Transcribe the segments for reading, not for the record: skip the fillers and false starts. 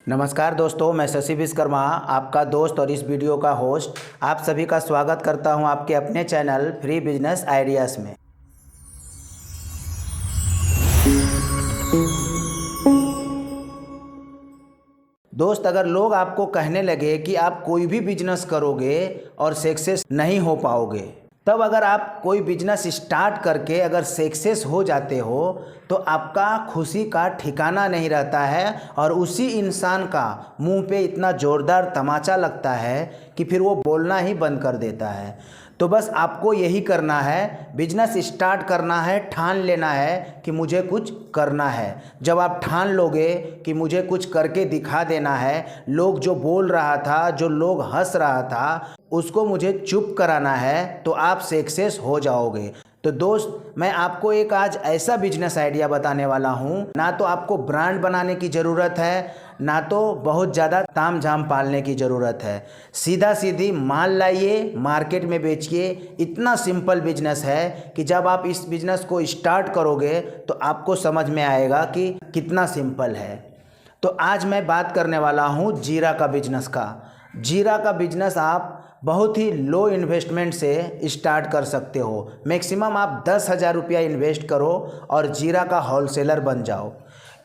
नमस्कार दोस्तों, मैं शशि विश्वकर्मा आपका दोस्त और इस वीडियो का होस्ट आप सभी का स्वागत करता हूं आपके अपने चैनल फ्री बिजनेस आइडियाज़ में। दोस्त, अगर लोग आपको कहने लगे कि आप कोई भी बिजनेस करोगे और सक्सेस नहीं हो पाओगे, तब अगर आप कोई बिजनेस स्टार्ट करके अगर सक्सेस हो जाते हो तो आपका खुशी का ठिकाना नहीं रहता है और उसी इंसान का मुंह पे इतना ज़ोरदार तमाचा लगता है कि फिर वो बोलना ही बंद कर देता है। तो बस आपको यही करना है, बिजनेस स्टार्ट करना है, ठान लेना है कि मुझे कुछ करना है। जब आप ठान लोगे कि मुझे कुछ करके दिखा देना है, लोग जो बोल रहा था, जो लोग हंस रहा था, उसको मुझे चुप कराना है, तो आप सक्सेस हो जाओगे। तो दोस्त, मैं आपको एक आज ऐसा बिजनेस आइडिया बताने वाला हूँ, ना तो आपको ब्रांड बनाने की ज़रूरत है, ना तो बहुत ज़्यादा ताम झाम पालने की ज़रूरत है। सीधा सीधी माल लाइए, मार्केट में बेचिए। इतना सिंपल बिजनेस है कि जब आप इस बिजनेस को स्टार्ट करोगे तो आपको समझ में आएगा कि कितना सिंपल है। तो आज मैं बात करने वाला हूँ जीरा का बिजनेस का। जीरा का बिजनेस आप बहुत ही लो इन्वेस्टमेंट से स्टार्ट कर सकते हो। मैक्सिमम आप 10,000 रुपया इन्वेस्ट करो और जीरा का होलसेलर बन जाओ,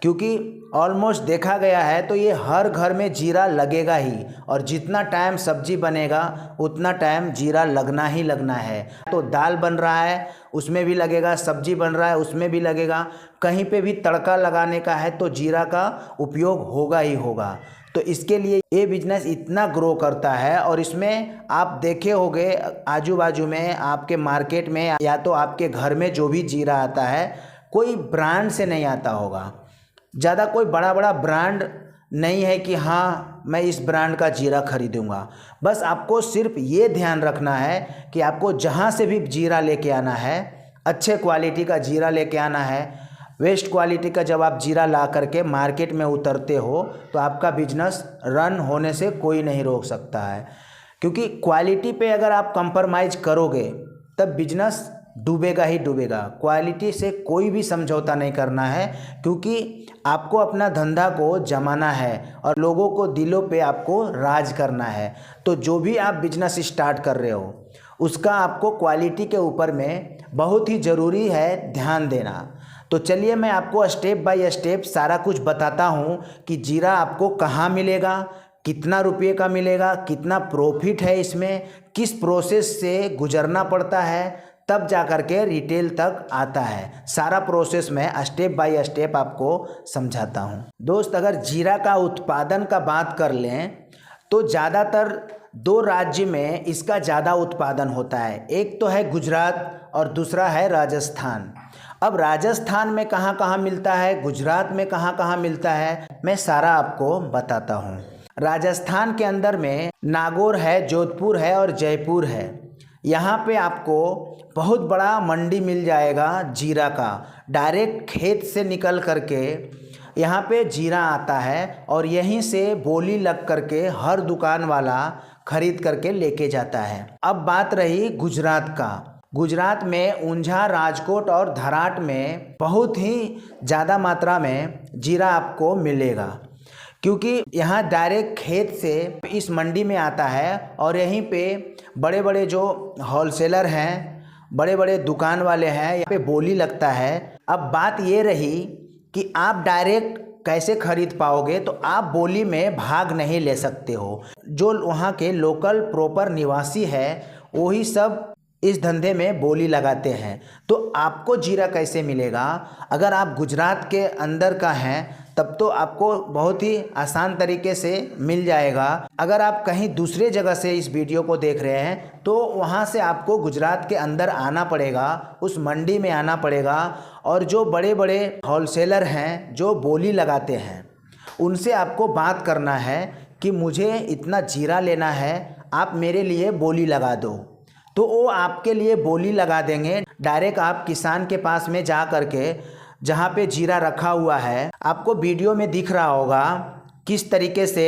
क्योंकि ऑलमोस्ट देखा गया है तो ये हर घर में जीरा लगेगा ही, और जितना टाइम सब्जी बनेगा उतना टाइम जीरा लगना ही लगना है। तो दाल बन रहा है उसमें भी लगेगा, सब्जी बन रहा है उसमें भी लगेगा, कहीं पे भी तड़का लगाने का है तो जीरा का उपयोग होगा ही होगा। तो इसके लिए ये बिजनेस इतना ग्रो करता है, और इसमें आप देखे होंगे आजू बाजू में आपके मार्केट में या तो आपके घर में जो भी जीरा आता है कोई ब्रांड से नहीं आता होगा। ज़्यादा कोई बड़ा बड़ा ब्रांड नहीं है कि हाँ मैं इस ब्रांड का जीरा खरीदूंगा। बस आपको सिर्फ ये ध्यान रखना है कि आपको जहाँ से भी जीरा लेके आना है, अच्छे क्वालिटी का जीरा लेके आना है। वेस्ट क्वालिटी का जब आप जीरा ला करके मार्केट में उतरते हो तो आपका बिजनेस रन होने से कोई नहीं रोक सकता है, क्योंकि क्वालिटी पे अगर आप कंप्रोमाइज़ करोगे तब बिजनेस डूबेगा ही डूबेगा। क्वालिटी से कोई भी समझौता नहीं करना है, क्योंकि आपको अपना धंधा को जमाना है और लोगों को दिलों पे आपको राज करना है। तो जो भी आप बिजनेस स्टार्ट कर रहे हो उसका आपको क्वालिटी के ऊपर में बहुत ही ज़रूरी है ध्यान देना। तो चलिए मैं आपको स्टेप बाय स्टेप सारा कुछ बताता हूँ कि जीरा आपको कहाँ मिलेगा, कितना रुपये का मिलेगा, कितना प्रॉफिट है इसमें, किस प्रोसेस से गुजरना पड़ता है, तब जा कर के रिटेल तक आता है। सारा प्रोसेस मैं स्टेप बाय स्टेप आपको समझाता हूँ। दोस्त, अगर जीरा का उत्पादन का बात कर लें तो ज़्यादातर दो राज्य में इसका ज़्यादा उत्पादन होता है। एक तो है गुजरात और दूसरा है राजस्थान। अब राजस्थान में कहाँ कहाँ मिलता है, गुजरात में कहाँ कहाँ मिलता है, मैं सारा आपको बताता हूँ। राजस्थान के अंदर में नागौर है, जोधपुर है और जयपुर है। यहाँ पे आपको बहुत बड़ा मंडी मिल जाएगा जीरा का। डायरेक्ट खेत से निकल करके यहाँ पे जीरा आता है और यहीं से बोली लग करके हर दुकान वाला खरीद करके लेके जाता है। अब बात रही गुजरात का। गुजरात में ऊंझा, राजकोट और धराट में बहुत ही ज़्यादा मात्रा में जीरा आपको मिलेगा, क्योंकि यहाँ डायरेक्ट खेत से इस मंडी में आता है और यहीं पे बड़े बड़े जो होलसेलर हैं, बड़े बड़े दुकान वाले हैं, यहाँ पे बोली लगता है। अब बात ये रही कि आप डायरेक्ट कैसे खरीद पाओगे, तो आप बोली में भाग नहीं ले सकते हो। जो वहाँ के लोकल प्रॉपर निवासी है वही सब इस धंधे में बोली लगाते हैं। तो आपको जीरा कैसे मिलेगा? अगर आप गुजरात के अंदर का हैं तब तो आपको बहुत ही आसान तरीके से मिल जाएगा। अगर आप कहीं दूसरे जगह से इस वीडियो को देख रहे हैं तो वहाँ से आपको गुजरात के अंदर आना पड़ेगा, उस मंडी में आना पड़ेगा, और जो बड़े बड़े होलसेलर हैं जो बोली लगाते हैं उनसे आपको बात करना है कि मुझे इतना जीरा लेना है, आप मेरे लिए बोली लगा दो। तो वो आपके लिए बोली लगा देंगे। डायरेक्ट आप किसान के पास में जा करके, जहाँ पे जीरा रखा हुआ है, आपको वीडियो में दिख रहा होगा किस तरीके से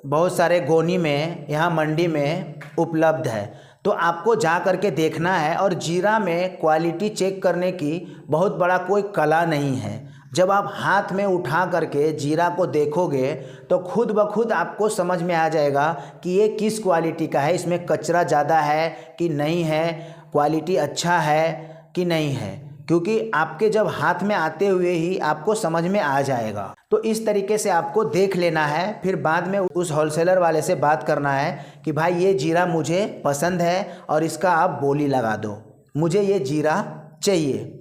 बहुत सारे गोनी में यहाँ मंडी में उपलब्ध है। तो आपको जा करके देखना है, और जीरा में क्वालिटी चेक करने की बहुत बड़ा कोई कला नहीं है। जब आप हाथ में उठा करके जीरा को देखोगे तो खुद ब खुद आपको समझ में आ जाएगा कि ये किस क्वालिटी का है, इसमें कचरा ज़्यादा है कि नहीं है, क्वालिटी अच्छा है कि नहीं है, क्योंकि आपके जब हाथ में आते हुए ही आपको समझ में आ जाएगा। तो इस तरीके से आपको देख लेना है, फिर बाद में उस होलसेलर वाले से बात करना है कि भाई ये जीरा मुझे पसंद है और इसका आप बोली लगा दो, मुझे ये जीरा चाहिए।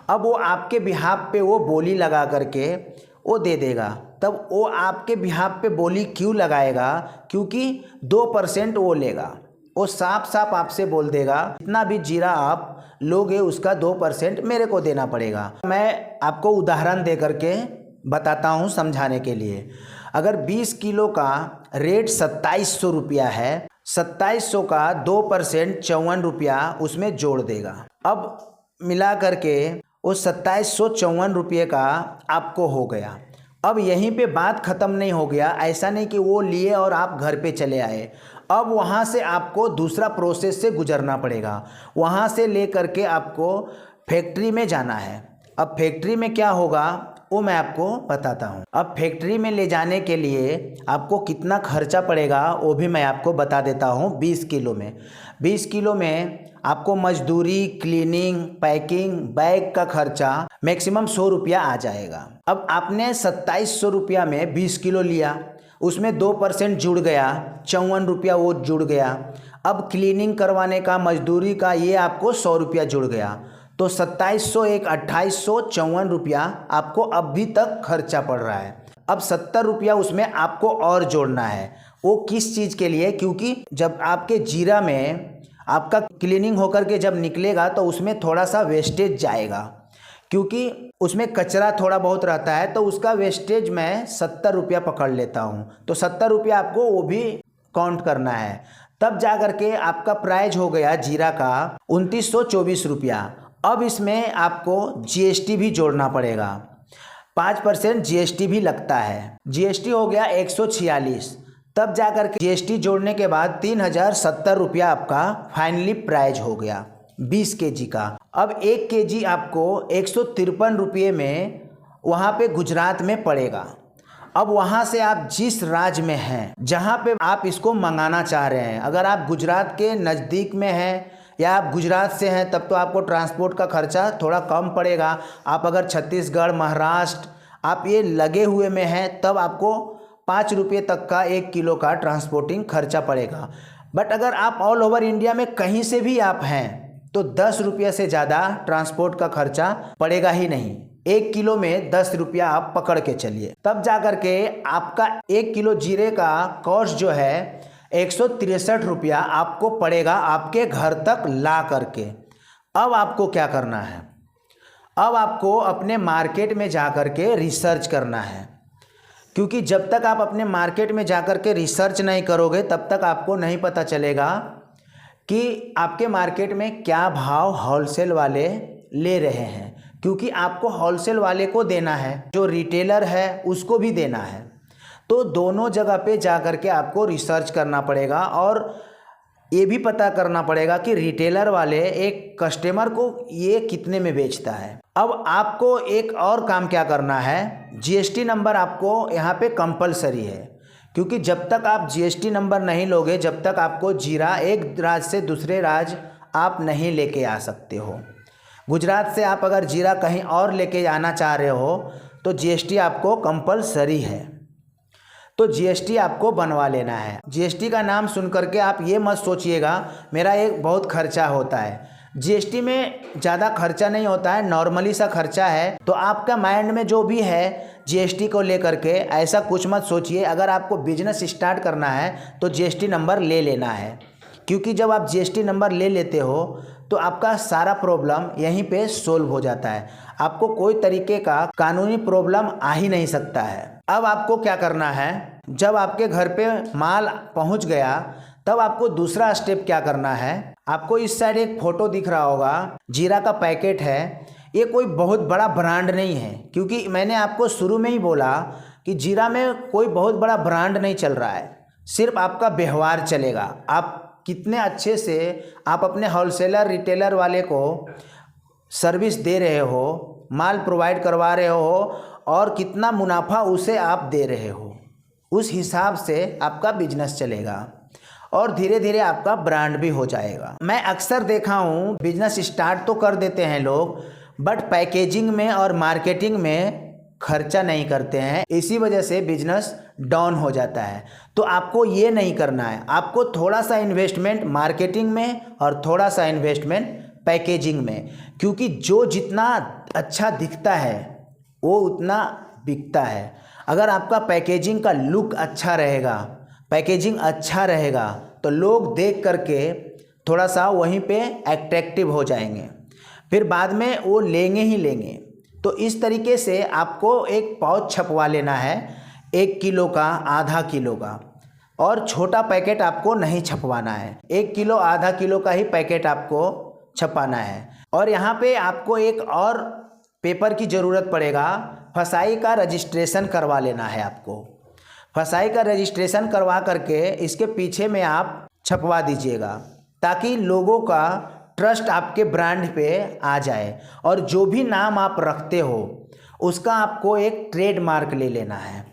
अब वो आपके बिहाफ पे वो बोली लगा करके वो दे देगा। तब वो आपके बिहाफ पे बोली क्यों लगाएगा? क्योंकि 2% वो लेगा। वो साफ साफ आपसे बोल देगा जितना भी जीरा आप लोगे उसका 2% मेरे को देना पड़ेगा। मैं आपको उदाहरण दे करके बताता हूँ समझाने के लिए। अगर 20 किलो का रेट 2700 रुपया है, 2700 का 2% 54 रुपया उसमें जोड़ देगा। अब मिला करके वो 2754 रुपये का आपको हो गया। अब यहीं पे बात ख़त्म नहीं हो गया। ऐसा नहीं कि वो लिए और आप घर पे चले आए। अब वहाँ से आपको दूसरा प्रोसेस से गुजरना पड़ेगा। वहाँ से ले करके आपको फैक्ट्री में जाना है। अब फैक्ट्री में क्या होगा वो मैं आपको बताता हूँ। अब फैक्ट्री में ले जाने के लिए आपको कितना खर्चा पड़ेगा वो भी मैं आपको बता देता हूँ। 20 किलो में 20 किलो में आपको मजदूरी, क्लीनिंग, पैकिंग, बैग का खर्चा मैक्सिमम 100 रुपया आ जाएगा। अब आपने 2700 रुपया में 20 किलो लिया, उसमें 2% जुड़ गया, 54 रुपया वो जुड़ गया। अब क्लीनिंग करवाने का, मजदूरी का ये आपको 100 रुपया जुड़ गया। तो 2700 एक 2854 रुपया आपको अभी तक खर्चा पड़ रहा है। अब 70 रुपया उसमें आपको और जोड़ना है। वो किस चीज़ के लिए? क्योंकि जब आपके जीरा में आपका क्लीनिंग होकर के जब निकलेगा तो उसमें थोड़ा सा वेस्टेज जाएगा, क्योंकि उसमें कचरा थोड़ा बहुत रहता है। तो उसका वेस्टेज मैं 70 रुपया पकड़ लेता हूँ। तो 70 रुपया आपको वो भी काउंट करना है। तब जा कर के आपका प्राइस हो गया जीरा का 2924 रुपया। अब इसमें आपको जीएसटी भी जोड़ना पड़ेगा। 5% जीएसटी भी लगता है। जीएसटी हो गया 146। तब जाकर के जीएसटी जोड़ने के बाद 3070 रुपया आपका फाइनली प्राइस हो गया 20 केजी का। अब 1 केजी आपको 153 रुपये में वहाँ पे गुजरात में पड़ेगा। अब वहाँ से आप जिस राज्य में हैं, जहाँ पे आप इसको मंगाना चाह रहे हैं, अगर आप गुजरात के नज़दीक में हैं या आप गुजरात से हैं तब तो आपको ट्रांसपोर्ट का खर्चा थोड़ा कम पड़ेगा। आप अगर छत्तीसगढ़, महाराष्ट्र आप ये लगे हुए में हैं तब आपको 5 रुपये तक का 1 किलो का ट्रांसपोर्टिंग खर्चा पड़ेगा। बट अगर आप ऑल ओवर इंडिया में कहीं से भी आप हैं तो 10 रुपये से ज़्यादा ट्रांसपोर्ट का खर्चा पड़ेगा ही नहीं। 1 किलो में 10 रुपया आप पकड़ के चलिए। तब जा कर के आपका 1 किलो जीरे का कॉस्ट जो है 163 रुपया आपको पड़ेगा आपके घर तक ला करके। अब आपको क्या करना है? अब आपको अपने मार्केट में जा कर के रिसर्च करना है, क्योंकि जब तक आप अपने मार्केट में जा कर के रिसर्च नहीं करोगे तब तक आपको नहीं पता चलेगा कि आपके मार्केट में क्या भाव होलसेल वाले ले रहे हैं, क्योंकि आपको होलसेल वाले को देना है, जो रिटेलर है उसको भी देना है। तो दोनों जगह पे जा कर के आपको रिसर्च करना पड़ेगा और ये भी पता करना पड़ेगा कि रिटेलर वाले एक कस्टमर को ये कितने में बेचता है। अब आपको एक और काम क्या करना है, जीएसटी नंबर आपको यहाँ पे कंपलसरी है, क्योंकि जब तक आप जीएसटी नंबर नहीं लोगे जब तक आपको जीरा एक राज्य से दूसरे राज्य आप नहीं लेके आ सकते हो। गुजरात से आप अगर जीरा कहीं और लेके आना चाह रहे हो तो जीएसटी आपको कंपलसरी है। तो जीएसटी आपको बनवा लेना है। जीएसटी का नाम सुन करके आप ये मत सोचिएगा मेरा एक बहुत खर्चा होता है। जीएसटी में ज़्यादा खर्चा नहीं होता है, नॉर्मली सा खर्चा है। तो आपका माइंड में जो भी है जीएसटी को लेकर के ऐसा कुछ मत सोचिए। अगर आपको बिजनेस स्टार्ट करना है तो जीएसटी नंबर ले लेना है, क्योंकि जब आप जीएसटी नंबर ले लेते हो तो आपका सारा प्रॉब्लम यहीं पे सोल्व हो जाता है। आपको कोई तरीके का कानूनी प्रॉब्लम आ ही नहीं सकता है। अब आपको क्या करना है, जब आपके घर पे माल पहुंच गया तब आपको दूसरा स्टेप क्या करना है। आपको इस साइड एक फ़ोटो दिख रहा होगा, जीरा का पैकेट है। ये कोई बहुत बड़ा ब्रांड नहीं है, क्योंकि मैंने आपको शुरू में ही बोला कि जीरा में कोई बहुत बड़ा ब्रांड नहीं चल रहा है, सिर्फ आपका व्यवहार चलेगा। आप कितने अच्छे से आप अपने होलसेलर रिटेलर वाले को सर्विस दे रहे हो, माल प्रोवाइड करवा रहे हो और कितना मुनाफा उसे आप दे रहे हो, उस हिसाब से आपका बिजनेस चलेगा और धीरे धीरे आपका ब्रांड भी हो जाएगा। मैं अक्सर देखा हूँ बिजनेस स्टार्ट तो कर देते हैं लोग, बट पैकेजिंग में और मार्केटिंग में खर्चा नहीं करते हैं, इसी वजह से बिजनेस डाउन हो जाता है। तो आपको ये नहीं करना है, आपको थोड़ा सा इन्वेस्टमेंट मार्केटिंग में और थोड़ा सा इन्वेस्टमेंट पैकेजिंग में, क्योंकि जो जितना अच्छा दिखता है वो उतना बिकता है। अगर आपका पैकेजिंग का लुक अच्छा रहेगा, पैकेजिंग अच्छा रहेगा तो लोग देख करके थोड़ा सा वहीं पे अट्रैक्टिव हो जाएंगे, फिर बाद में वो लेंगे ही लेंगे। तो इस तरीके से आपको एक पाउच छपवा लेना है, 1 किलो का, आधा किलो का, और छोटा पैकेट आपको नहीं छपवाना है। 1 किलो आधा किलो का ही पैकेट आपको छपाना है। और यहाँ पे आपको एक और पेपर की ज़रूरत पड़ेगा, फसाई का रजिस्ट्रेशन करवा लेना है आपको। फसाई का रजिस्ट्रेशन करवा करके इसके पीछे में आप छपवा दीजिएगा, ताकि लोगों का ट्रस्ट आपके ब्रांड पे आ जाए। और जो भी नाम आप रखते हो उसका आपको एक ट्रेडमार्क ले लेना है,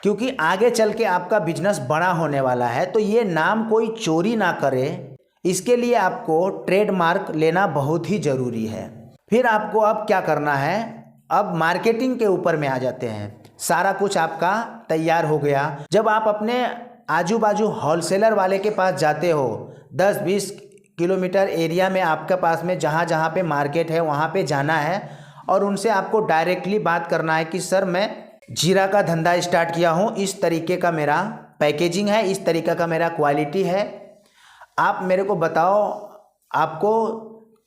क्योंकि आगे चल के आपका बिजनेस बड़ा होने वाला है, तो ये नाम कोई चोरी ना करे, इसके लिए आपको ट्रेडमार्क लेना बहुत ही ज़रूरी है। फिर आपको अब क्या करना है, अब मार्केटिंग के ऊपर में आ जाते हैं। सारा कुछ आपका तैयार हो गया। जब आप अपने आजू बाजू होलसेलर वाले के पास जाते हो, 10-20 किलोमीटर एरिया में आपके पास में जहाँ जहाँ पे मार्केट है वहाँ पे जाना है और उनसे आपको डायरेक्टली बात करना है कि सर मैं जीरा का धंधा स्टार्ट किया हूँ, इस तरीके का मेरा पैकेजिंग है, इस तरीके का मेरा क्वालिटी है, आप मेरे को बताओ आपको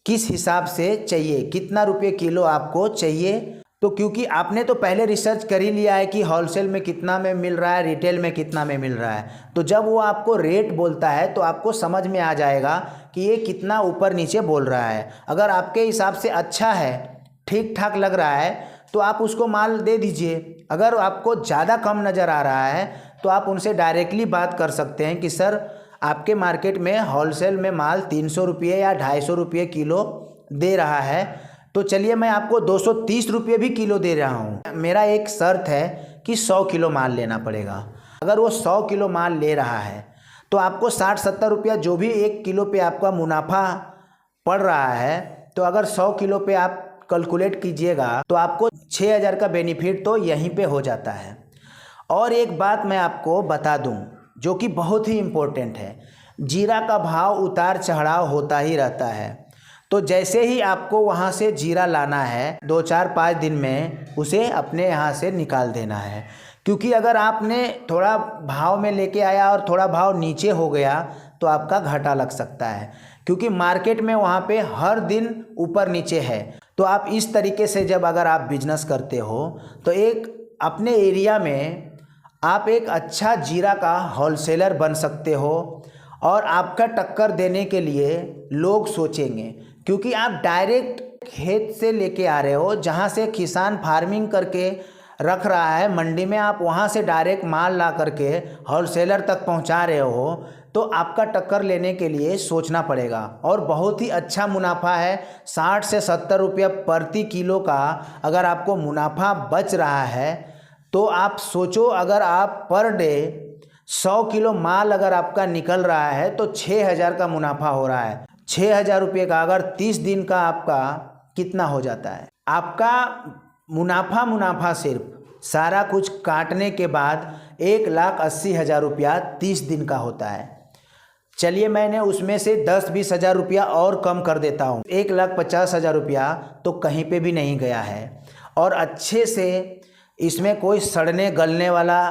किस हिसाब से चाहिए, कितना रुपये किलो आपको चाहिए। तो क्योंकि आपने तो पहले रिसर्च कर ही लिया है कि होलसेल में कितना में मिल रहा है, रिटेल में कितना में मिल रहा है, तो जब वो आपको रेट बोलता है तो आपको समझ में आ जाएगा कि ये कितना ऊपर नीचे बोल रहा है। अगर आपके हिसाब से अच्छा है, ठीक ठाक लग रहा है, तो आप उसको माल दे दीजिए। अगर आपको ज़्यादा कम नज़र आ रहा है तो आप उनसे डायरेक्टली बात कर सकते हैं कि सर आपके मार्केट में होलसेल में माल 300 रुपये या 250 रुपये किलो दे रहा है, तो चलिए मैं आपको 230 रुपये भी किलो दे रहा हूँ। मेरा एक शर्त है कि 100 किलो माल लेना पड़ेगा। अगर वो 100 किलो माल ले रहा है तो आपको 60-70 रुपया जो भी 1 किलो पे आपका मुनाफा पड़ रहा है, तो अगर 100 किलो पे आप कैलकुलेट कीजिएगा तो आपको 6000 का बेनिफिट तो यहीं पे हो जाता है। और एक बात मैं आपको बता दूं जो कि बहुत ही इम्पोर्टेंट है, जीरा का भाव उतार चढ़ाव होता ही रहता है। तो जैसे ही आपको वहाँ से जीरा लाना है, 2-4-5 दिन में उसे अपने यहाँ से निकाल देना है, क्योंकि अगर आपने थोड़ा भाव में लेके आया और थोड़ा भाव नीचे हो गया तो आपका घाटा लग सकता है, क्योंकि मार्केट में वहाँ पे हर दिन ऊपर नीचे है। तो आप इस तरीके से जब अगर आप बिजनेस करते हो तो एक अपने एरिया में आप एक अच्छा जीरा का होलसेलर बन सकते हो और आपका टक्कर देने के लिए लोग सोचेंगे, क्योंकि आप डायरेक्ट खेत से लेके आ रहे हो, जहाँ से किसान फार्मिंग करके रख रहा है मंडी में, आप वहाँ से डायरेक्ट माल ला करके होलसेलर तक पहुँचा रहे हो, तो आपका टक्कर लेने के लिए सोचना पड़ेगा। और बहुत ही अच्छा मुनाफा है, 60 से 70 रुपया प्रति किलो का अगर आपको मुनाफा बच रहा है तो आप सोचो, अगर आप पर डे 100 किलो माल अगर आपका निकल रहा है तो 6000 का मुनाफा हो रहा है। 6000 रुपये का अगर 30 दिन का आपका कितना हो जाता है, आपका मुनाफा सिर्फ सारा कुछ काटने के बाद 1,80,000 रुपया 30 दिन का होता है। चलिए मैंने उसमें से 10-20 हज़ार रुपया और कम कर देता हूँ, 1,50,000 रुपया तो कहीं पे भी नहीं गया है। और अच्छे से इसमें कोई सड़ने गलने वाला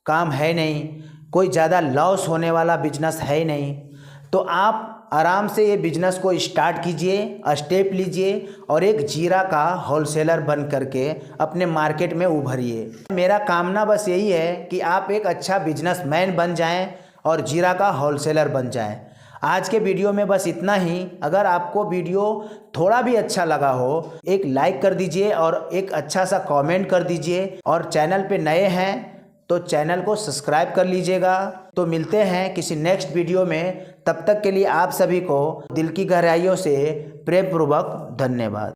काम है नहीं, कोई ज़्यादा लॉस होने वाला बिजनेस है नहीं। तो आप आराम से ये बिजनेस को स्टार्ट कीजिए, स्टेप लीजिए और एक जीरा का होलसेलर बन करके अपने मार्केट में उभरिए। मेरा कामना बस यही है कि आप एक अच्छा बिजनेसमैन बन जाएं और जीरा का होलसेलर बन जाएं। आज के वीडियो में बस इतना ही। अगर आपको वीडियो थोड़ा भी अच्छा लगा हो, एक लाइक कर दीजिए और एक अच्छा सा कमेंट कर दीजिए, और चैनल पे नए हैं तो चैनल को सब्सक्राइब कर लीजिएगा। तो मिलते हैं किसी नेक्स्ट वीडियो में, तब तक के लिए आप सभी को दिल की गहराइयों से प्रेमपूर्वक धन्यवाद।